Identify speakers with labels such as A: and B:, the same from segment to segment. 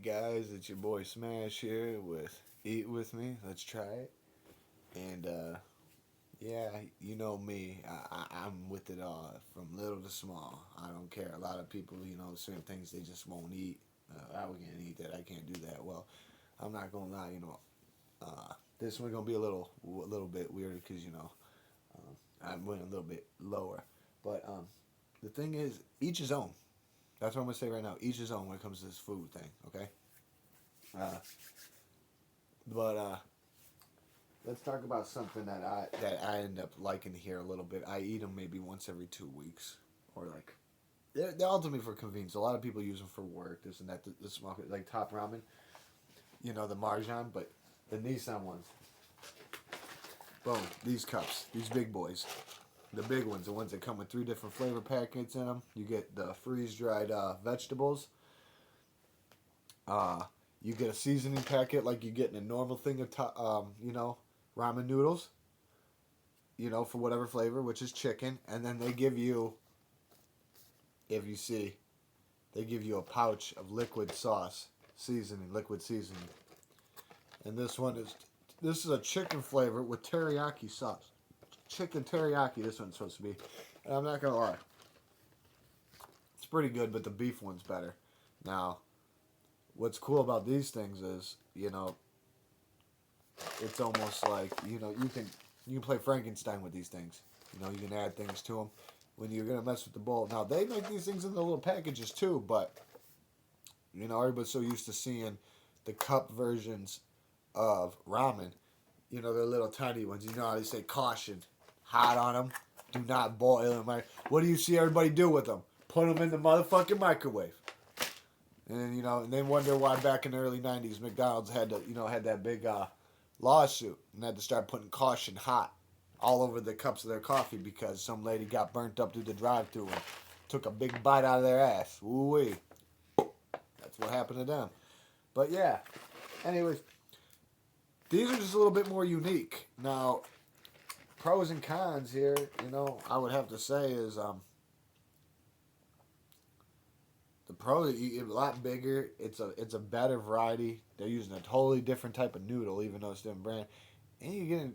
A: guys, it's your boy Smash here with Eat With Me. Let's try it. And yeah, you know me. I'm with it all, from little to small. I don't care. A lot of people, certain things they just won't eat. I can't eat that. I can't do that. Well, I'm not gonna lie. This one's gonna be a little bit weird because I went a little bit lower. But the thing is, each his own. That's what I'm gonna say right now. Each his own when it comes to this food thing. Okay. Uh, but let's talk about something that I end up liking here a little bit. I eat them maybe once every 2 weeks, or like they're ultimately for convenience. A lot of people use them for work, this and that. The small like Top Ramen, the Maruchan, but the Nissan ones. Boom, these cups, these big boys, the big ones, the ones that come with 3 different flavor packets in them. You get the freeze dried vegetables. Uh, you get a seasoning packet like you get in a normal thing of ramen noodles. For whatever flavor, which is chicken, and then they give you, if you see, they give you a pouch of liquid sauce seasoning, liquid seasoning, and this is a chicken flavor with teriyaki sauce, chicken teriyaki. This one's supposed to be, and I'm not gonna lie, it's pretty good, but the beef one's better. Now, what's cool about these things is, it's almost like you can play Frankenstein with these things. You can add things to them when you're gonna mess with the bowl. Now they make these things in the little packages too, but everybody's so used to seeing the cup versions of ramen. They're little tiny ones. You know how they say caution, hot on them, do not boil them. What do you see everybody do with them? Put them in the motherfucking microwave. And then wonder why back in the early '90s McDonald's had that big lawsuit and had to start putting caution hot all over the cups of their coffee because some lady got burnt up through the drive-thru and took a big bite out of their ass. Woo-wee. That's what happened to them. But yeah, anyways, these are just a little bit more unique. Now, pros and cons here, I would have to say is the pro, a lot bigger. It's a better variety. They're using a totally different type of noodle, even though it's different brand. And you're getting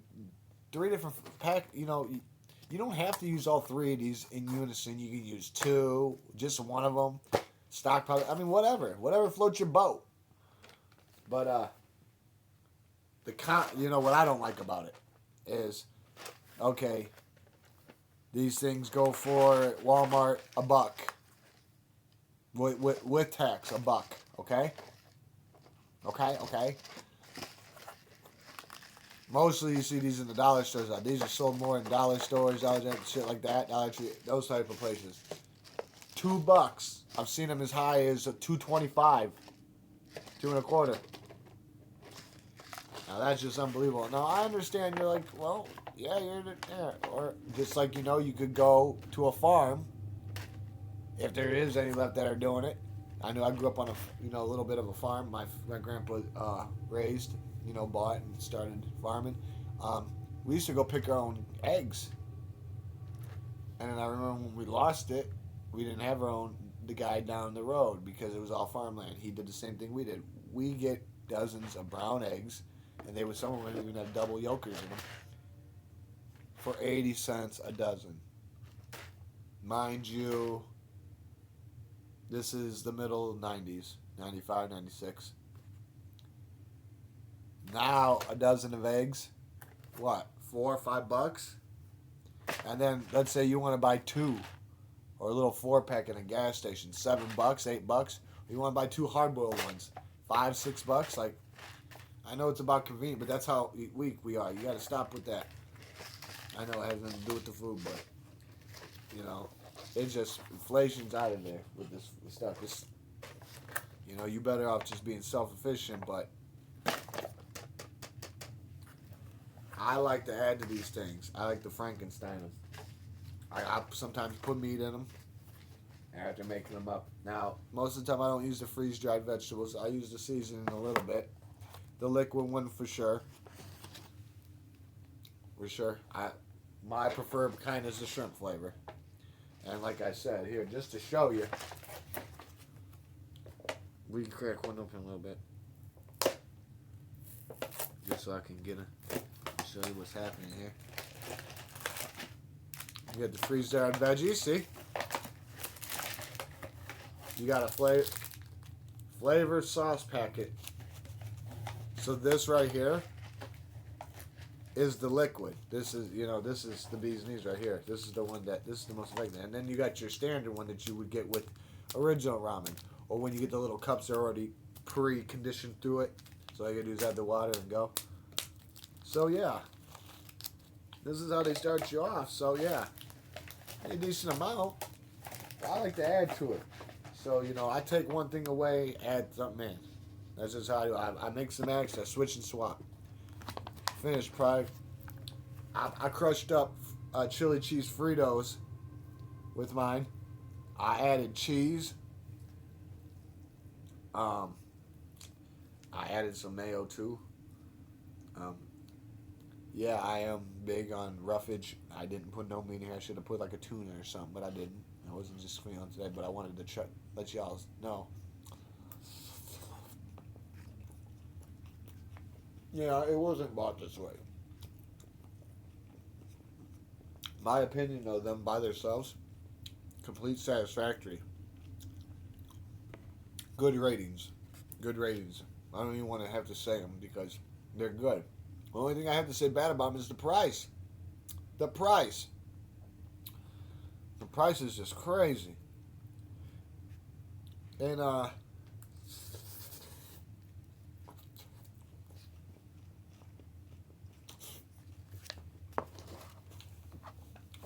A: 3 different pack. You don't have to use all 3 of these in unison. You can use 2, just one of them. Stockpile. I mean, whatever floats your boat. But what I don't like about it is, okay, these things go for Walmart $1. With tax, $1. Okay? Okay? Mostly you see these in the dollar stores. These are sold more in dollar stores, shit like that, Dollar Tree, those type of places. $2. I've seen them as high as $2.25, $2.25. Now that's just unbelievable. Now I understand you're like, well, yeah, you're there, or just like you could go to a farm. If there is any left that are doing it. I know I grew up on a little bit of a farm. My grandpa raised, bought and started farming. We used to go pick our own eggs. And then I remember when we lost it, we didn't have the guy down the road because it was all farmland. He did the same thing we did. We get dozens of brown eggs, and some of them even have double yolkers in them, for 80 cents a dozen. Mind you, this is the middle 90s, 95, 96. Now, a dozen of eggs, what, $4 or $5? And then, let's say you want to buy 2, or a little 4-pack in a gas station, $7, $8. You want to buy 2 hard-boiled ones, $5, $6. Like, I know it's about convenience, but that's how weak we are. You got to stop with that. I know it has nothing to do with the food, but, it's just inflation's out of there with this stuff. You better off just being self-efficient, but I like to add to these things. I like to Frankenstein them. I sometimes put meat in them after making them up. Now, most of the time I don't use the freeze-dried vegetables. I use the seasoning a little bit. The liquid one for sure. For sure. My preferred kind is the shrimp flavor. And like I said, here, just to show you, re-crack one open a little bit, just so I can show you what's happening here. You got the freeze-dried veggies, see? You got a flavor sauce packet. So this right here is the liquid. This is the bee's knees right here. This is the most effective. And then you got your standard one that you would get with original ramen, or when you get the little cups, they're already pre-conditioned through it. So all you gotta do is add the water and go. So yeah, this is how they start you off. So yeah, a decent amount. I like to add to it. So I take one thing away, add something in. That's just how I do. I mix and match. I switch and swap. Finished product. I crushed up chili cheese Fritos with mine. I added cheese. I added some mayo too. Yeah, I am big on roughage. I didn't put no meat in here. I should have put like a tuna or something, but I didn't. I wasn't just feeling today, but I wanted to let y'all know. Yeah, it wasn't bought this way. My opinion of them by themselves, complete satisfactory. Good ratings. Good ratings. I don't even want to have to say them because they're good. The only thing I have to say bad about them is the price. The price. The price is just crazy. And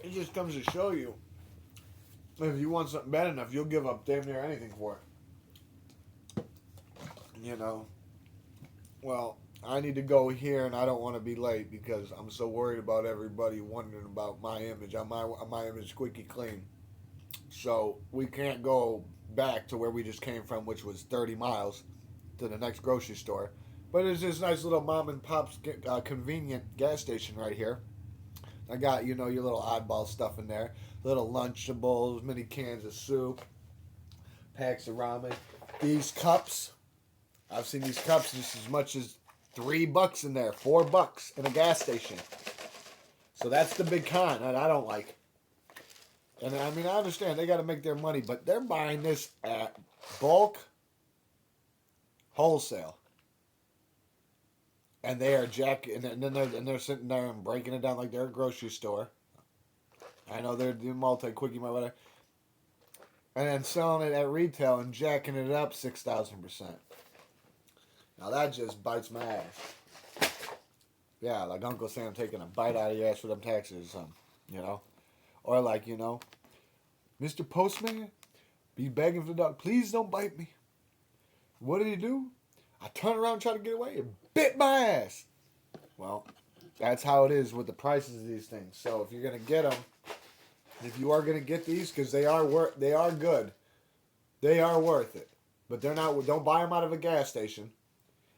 A: it just comes to show you, if you want something bad enough, you'll give up damn near anything for it. Well, I need to go here, and I don't want to be late because I'm so worried about everybody wondering about my image. My image is squeaky clean. So we can't go back to where we just came from, which was 30 miles to the next grocery store. But it's this nice little mom and pop's convenient gas station right here. I got, your little oddball stuff in there. Little Lunchables, mini cans of soup, packs of ramen. These cups, I've seen these cups just as much as $3 in there, $4 in a gas station. So that's the big con that I don't like. And I mean, I understand they got to make their money, but they're buying this at bulk, wholesale, and they are they're sitting there and breaking it down like they're a grocery store. I know they're doing multi-quickie, whatever, and then selling it at retail and jacking it up 6,000%. Now that just bites my ass. Yeah, like Uncle Sam taking a bite out of your ass for them taxes or something, Or like, Mr. Postman, be begging for the dog, please don't bite me. What did he do? I turned around and tried to get away and bit my ass. Well, that's how it is with the prices of these things. So if you're going to get them, if you are going to get these, because they are good. They are worth it. But they're not, don't buy them out of a gas station.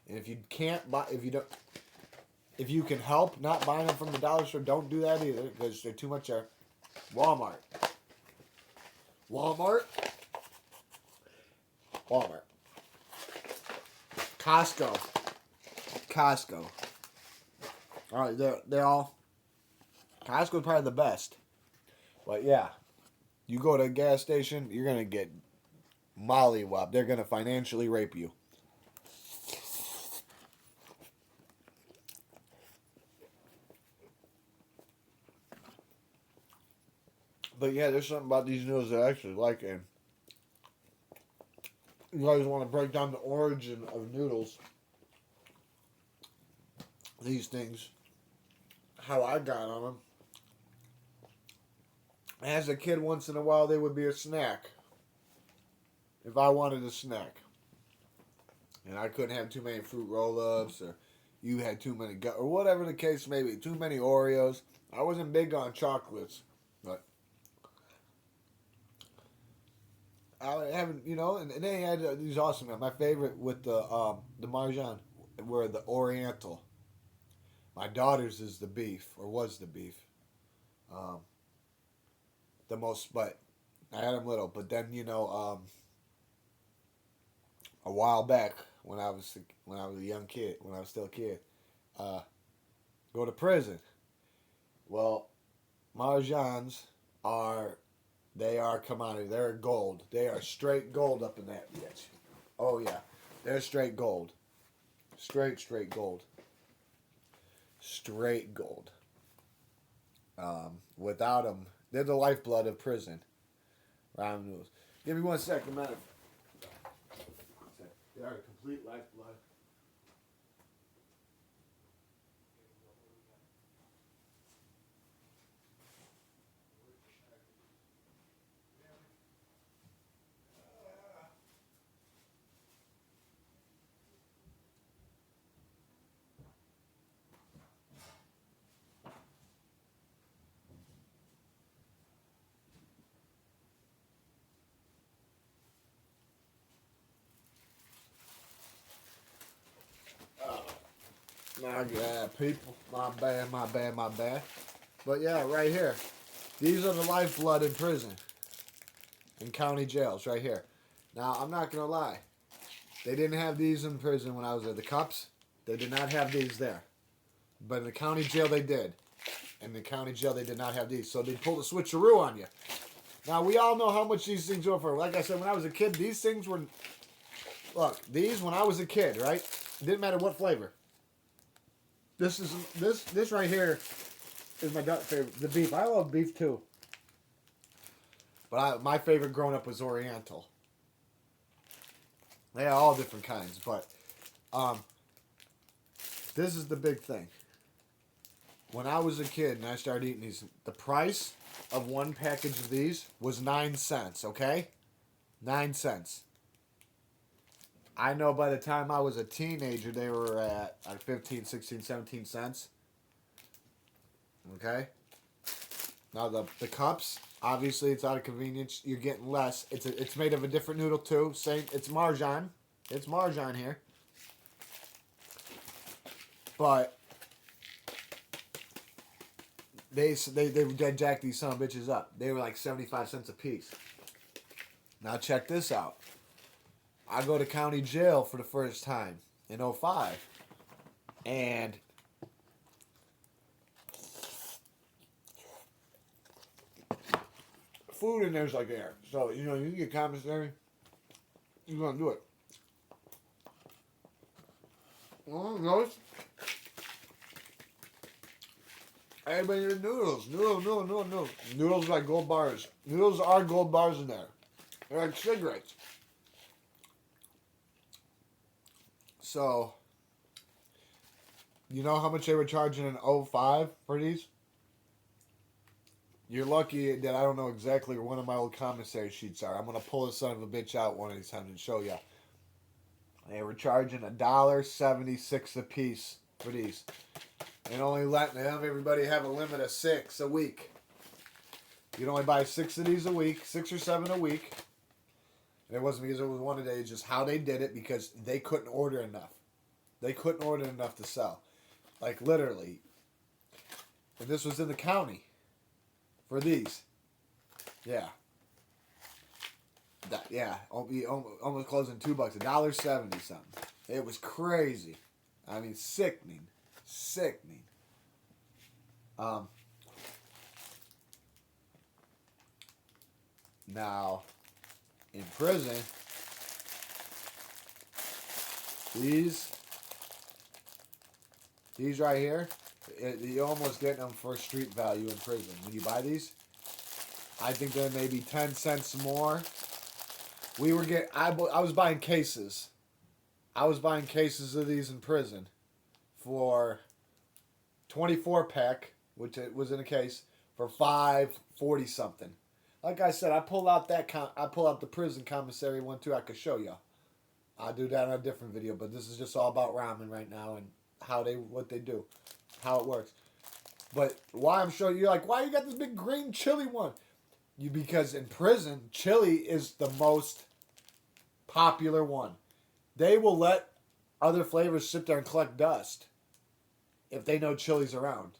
A: And if you can't buy, if you can help not buying them from the dollar store, don't do that either, because they're too much. Walmart. Costco. All right, they're all. Costco's probably the best. But yeah, you go to a gas station, you're gonna get mollywopped. They're gonna financially rape you. But yeah, there's something about these noodles that I actually like. And you guys want to break down the origin of noodles, these things, how I got on them. As a kid, once in a while, they would be a snack. If I wanted a snack. And I couldn't have too many fruit roll-ups, or you had too many, or whatever the case may be, too many Oreos. I wasn't big on chocolates, but I haven't, and they had these awesome. My favorite with the Maruchan were the Oriental. My daughter's is the beef, or was the beef. The most, but I had them little. But then, a while back when I was a young kid, when I was still a kid, uh, go to prison. Well, Maruchans are they are commodity. They're gold. They are straight gold up in that bitch. Oh yeah, they're straight gold. Straight gold. Straight gold. Without them, they're the lifeblood of prison. Ramen noodles. Give me 1 second, man. They are a complete lifeblood. My God, people. My bad. But yeah, right here. These are the lifeblood in prison. In county jails, right here. Now, I'm not going to lie. They didn't have these in prison when I was there. The cups, they did not have these there. But in the county jail, they did. In the county jail, they did not have these. So they pulled a switcheroo on you. Now, we all know how much these things go for. Like I said, when I was a kid, these things were... Look, these, when I was a kid, right? It didn't matter what flavor. This right here is my gut favorite. The beef. I love beef, too. But my favorite growing up was Oriental. They had all different kinds, but this is the big thing. When I was a kid and I started eating these, the price of one package of these was 9 cents, okay? 9 cents. I know by the time I was a teenager, they were at like 15, 16, 17 cents. Okay? Now the cups, obviously it's out of convenience. You're getting less. It's made of a different noodle too. Same. It's Maruchan. It's Maruchan here. But they jacked these son of bitches up. They were like 75 cents a piece. Now check this out. I go to county jail for the first time in '05, and food in there's like air. So, you can get commissary. You're going to do it. Noodles. Everybody needs noodles. Noodles. Noodles are like gold bars. Noodles are gold bars in there. They're like cigarettes. So, you know how much they were charging in '05 for these? You're lucky that I don't know exactly where one of my old commissary sheets are. I'm going to pull this son of a bitch out one of these times and show you. They were charging $1.76 a piece for these. And only letting everybody have a limit of 6 a week. You'd only buy 6 of these a week, 6 or 7 a week. And it wasn't because it was one a day, it's just how they did it because they couldn't order enough. They couldn't order enough to sell. Like literally. And this was in the county. For these. Yeah. Almost closing $2. $1.70 something. It was crazy. I mean, sickening. Now, in prison, these right here, you're almost getting them for street value in prison. When you buy these, I think they're maybe 10 cents more. I was buying cases. I was buying cases of these in prison for 24 pack, which it was in a case, for $5.40 something. Like I said, I pulled out the prison commissary one too. I could show you. I'll do that in a different video, but this is just all about ramen right now and what they do, how it works. But why I'm showing you, like, why you got this big green chili one? Because in prison, chili is the most popular one. They will let other flavors sit there and collect dust if they know chili's around.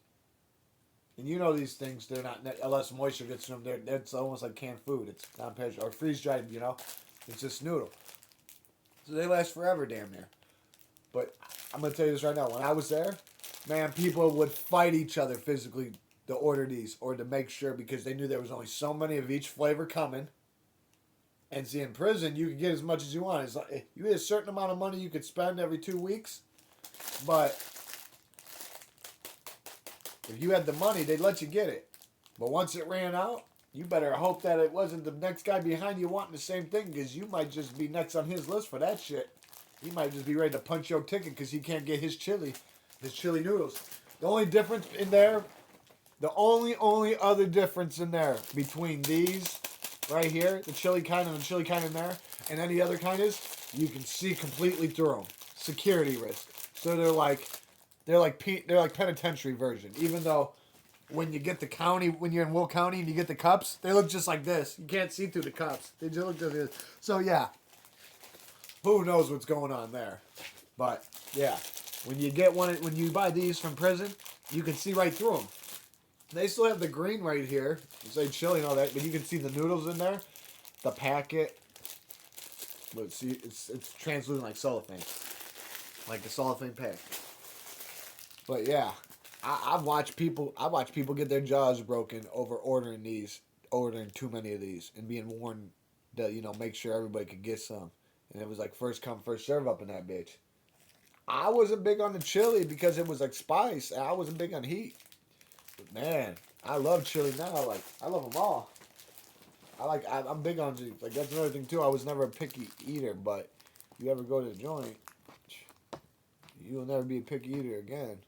A: And you know these things, they're not, unless moisture gets to them, it's almost like canned food. It's non-perishable, or freeze-dried, It's just noodle. So they last forever, damn near. But I'm gonna tell you this right now. When I was there, man, people would fight each other physically to order these or to make sure because they knew there was only so many of each flavor coming. And see, in prison, you could get as much as you want. It's like, you had a certain amount of money you could spend every 2 weeks, but if you had the money, they'd let you get it. But once it ran out, you better hope that it wasn't the next guy behind you wanting the same thing because you might just be next on his list for that shit. He might just be ready to punch your ticket because he can't get his chili noodles. The only difference in there, the only other difference in there between these right here, the chili kind and the chili kind in there, and any other kind is, you can see completely through them. Security risk. So they're like penitentiary version. Even though when you get the county, when you're in Will County and you get the cups, they look just like this. You can't see through the cups. They just look like this. So yeah, who knows what's going on there? But yeah, when you buy these from prison, you can see right through them. They still have the green right here. You say chili and all that, but you can see the noodles in there, the packet. But see, it's translucent like cellophane, like the cellophane pack. But yeah, I've watched people get their jaws broken over ordering too many of these, and being warned to make sure everybody could get some. And it was like first come first serve up in that bitch. I wasn't big on the chili because it was like spice. I wasn't big on heat. But man, I love chili now. Like I love them all. I'm big on like that's another thing too. I was never a picky eater, but you ever go to the joint, you'll never be a picky eater again.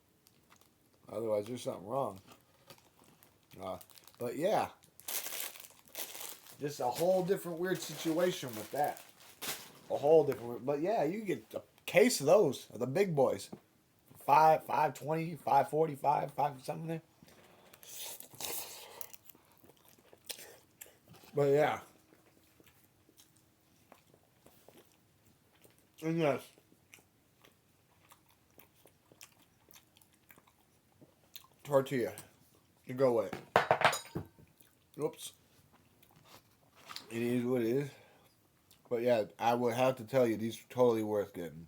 A: Otherwise, there's something wrong. But yeah, just a whole different weird situation with that. A whole different. But yeah, you get a case of those, the big boys, $5.20, $5.45, five something there. But yeah, and yes, tortilla to go with it. Oops, it is what it is. But yeah, I would have to tell you these are totally worth getting.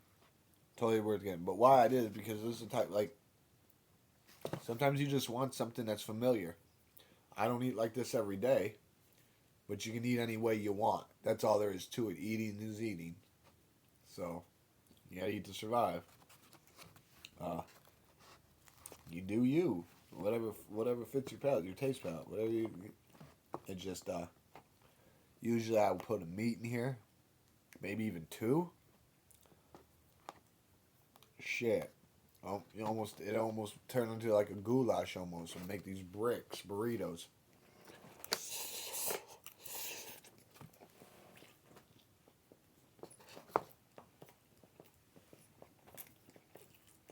A: Totally worth getting. But why I did is because this is the type like sometimes you just want something that's familiar. I don't eat like this every day, but you can eat any way you want. That's all there is to it. Eating is eating. So you gotta eat to survive. You do you. Whatever fits your palate, your taste palate. Whatever you. It just usually I would put a meat in here, maybe even two. Shit. Oh, it almost turned into like a goulash almost, and make these burritos.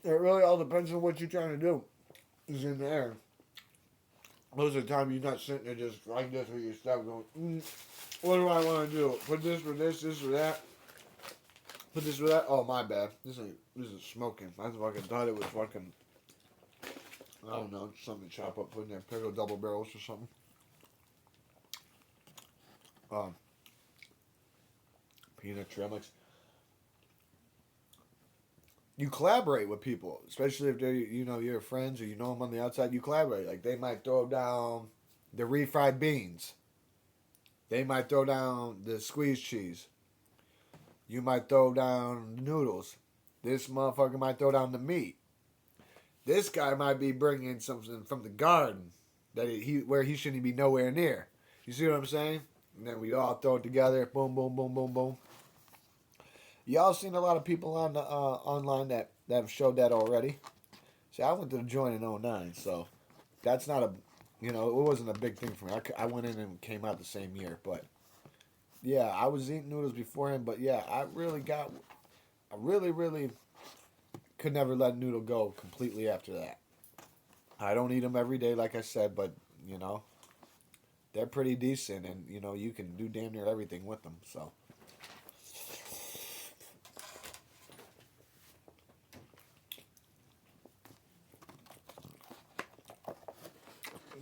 A: It really all depends on what you're trying to do. Is in there. Most of the time, you're not sitting there just like this with your stuff going, what do I want to do? Put this with this with that. Put this with that. Oh, my bad. This is smoking. I fucking thought it was fucking, I don't know, something to chop up, put in there, pickle double barrels or something. Peanut trammix. You collaborate with people, especially if they're your friends or you know them on the outside. You collaborate. Like they might throw down the refried beans. They might throw down the squeezed cheese. You might throw down the noodles. This motherfucker might throw down the meat. This guy might be bringing something from the garden that where he shouldn't be nowhere near. You see what I'm saying? And then we all throw it together. Boom, boom, boom, boom, boom. Y'all seen a lot of people on the online that have showed that already. See, I went to the joint in '09, so that's not it wasn't a big thing for me. I went in and came out the same year, but yeah, I was eating noodles before him, but yeah, I really could never let noodle go completely after that. I don't eat them every day, like I said, but they're pretty decent, and you can do damn near everything with them, so.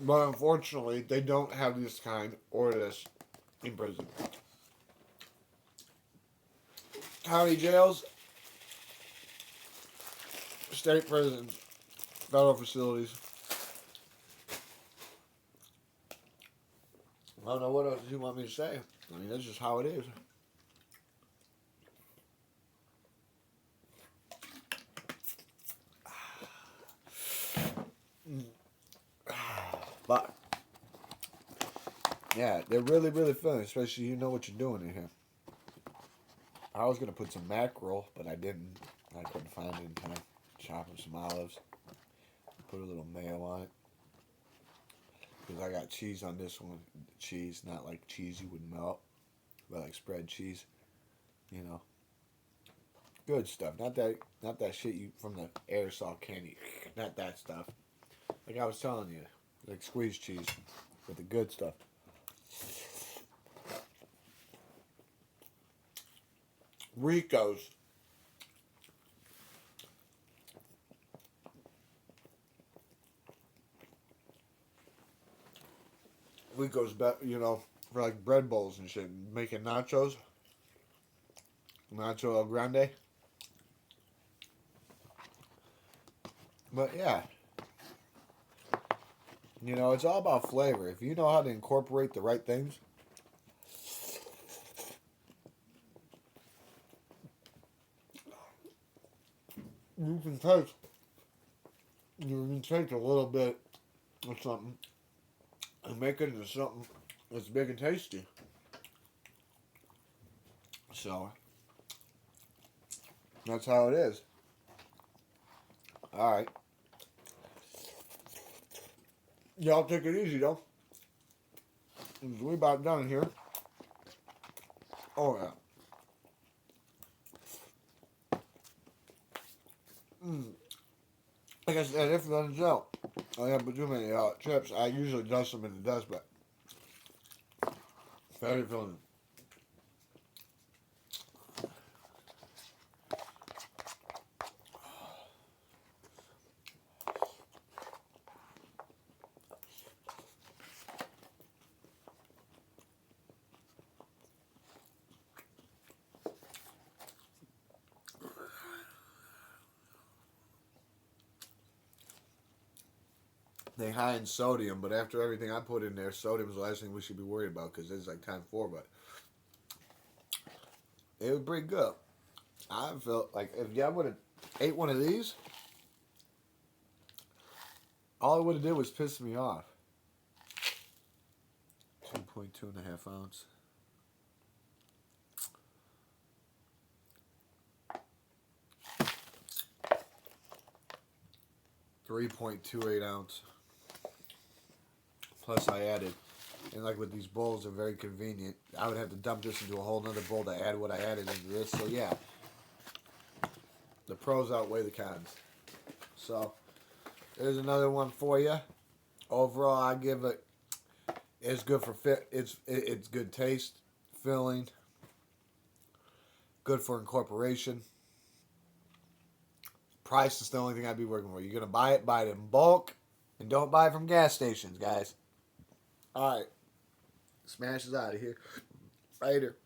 A: But unfortunately, they don't have this kind or this in prison. county jails, state prisons, federal facilities. I don't know what else you want me to say. I mean, that's just how it is. But yeah, they're really, really fun, especially you know what you're doing in here. I was gonna put some mackerel, but I didn't. I couldn't find it in time. Chop up some olives, put a little mayo on it, because I got cheese on this one. Cheese, not like cheese you would melt, but like spread cheese. You know, good stuff. Not that shit you from the aerosol candy. Not that stuff. Like I was telling you, like squeezed cheese, with the good stuff. Rico's. Rico's, you know, for like bread bowls and shit. Making nachos. Nacho El Grande. But yeah. You know, it's all about flavor. If you know how to incorporate the right things, you can taste. You can take a little bit of something and make it into something that's big and tasty. So that's how it is. All right. Y'all take it easy though. We about done here. Oh yeah. Like I said, if it runs out, I have too many chips. I usually dust them in the dust, but very filling. They high in sodium, but after everything I put in there, sodium is the last thing we should be worried about because it's like time 4. But it was pretty good. I felt like if y'all would have ate one of these, all it would have did was piss me off. 2.2 ounce. 3.28 ounce. Plus I added, and like with these bowls, they're very convenient. I would have to dump this into a whole nother bowl to add what I added into this. So yeah, the pros outweigh the cons. So there's another one for you. Overall, I give it. It's good for fit. It's good taste, filling. Good for incorporation. Price is the only thing I'd be working for. You're gonna buy it in bulk, and don't buy it from gas stations, guys. All right, Smash is out of here. Later.